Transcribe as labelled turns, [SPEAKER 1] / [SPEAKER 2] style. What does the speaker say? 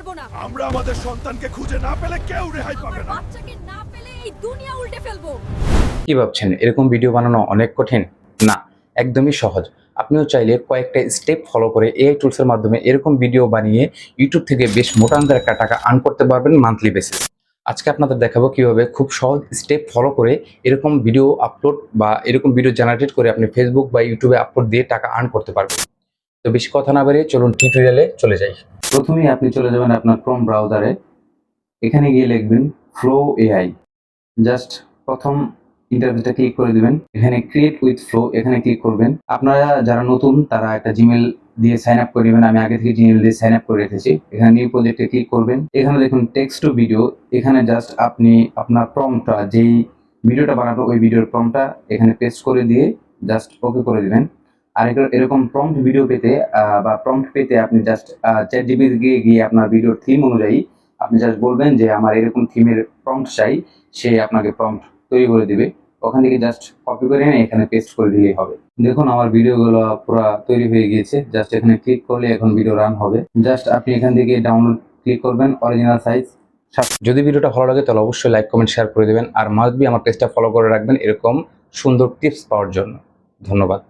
[SPEAKER 1] পারবো না।
[SPEAKER 2] আমরা আমাদের সন্তানকে খুঁজে না পেলে কেউ রেহাই পাবে না।
[SPEAKER 1] বাচ্চাকে না পেলে এই দুনিয়া উল্টে ফেলবো।
[SPEAKER 3] কি ভাবছেন এরকম ভিডিও বানানো অনেক কঠিন? না, একদমই সহজ। আপনিও চাইলে কয়েকটা স্টেপ ফলো করে এআই টুলসের মাধ্যমে এরকম ভিডিও বানিয়ে ইউটিউব থেকে বেশ মোটা অঙ্কের একটা টাকা আর্ন করতে পারবেন মান্থলি বেসিস। আজকে আপনাদের দেখাবো কিভাবে খুব সহজ স্টেপ ফলো করে এরকম ভিডিও আপলোড বা এরকম ভিডিও জেনারেট করে আপনি ফেসবুক বা ইউটিউবে আপলোড দিয়ে টাকা আর্ন করতে পারবেন। তো বেশি কথা না বাড়িয়ে চলুন টিউটোরিয়ালে চলে যাই। প্রথমেই আপনি চলে যাবেন আপনার ক্রোম ব্রাউজারে, এখানে গিয়ে লিখবেন ফ্লো এআই। জাস্ট প্রথম ইন্টারভিউটা ক্লিক করে দিবেন, এখানে ক্রিয়েট উইথ ফ্লো এখানে ক্লিক করবেন। আপনারা যারা নতুন তারা একটা জিমেল দিয়ে সাইন আপ করে নেবেন, আমি আগে থেকে জিমেল দিয়ে সাইন আপ করে রেখেছি। এখানে নিউ প্রজেক্টে ক্লিক করবেন, এখানে দেখুন টেক্সট টু ভিডিও, এখানে জাস্ট আপনি আপনার প্রম্পটটা যেই ভিডিওটা বানাবো ওই ভিডিওর প্রম্পটটা এখানে পেস্ট করে দিয়ে জাস্ট ওকে করে দিবেন। আর এরকম প্রম্পট ভিডিও পেতে বা প্রম্পট পেতে আপনি জাস্ট চ্যাটজিপিটি গিয়ে আপনার ভিডিওর থিম অনুযায়ী আপনি জাস্ট বলবেন যে আমার এরকম থিমের প্রম্পট চাই, সে আপনাকে প্রম্পট তৈরি করে দিবে। ওখান থেকে জাস্ট কপি করে এনে এখানে পেস্ট করে দিলেই হবে। দেখুন আমার ভিডিওগুলো পুরো তৈরি হয়ে গিয়েছে, জাস্ট এখানে ক্লিক করলে এখন ভিডিও রান হবে। জাস্ট আপনি এখান থেকে ডাউনলোড ক্লিক করবেন, অরিজিনাল সাইজ। যদি ভিডিওটা ভালো লাগে তাহলে অবশ্যই লাইক কমেন্ট শেয়ার করে দেবেন, আর মাস্ট বি আমার পেজটা ফলো করে রাখবেন এরকম সুন্দর টিপস পাওয়ার জন্য। ধন্যবাদ।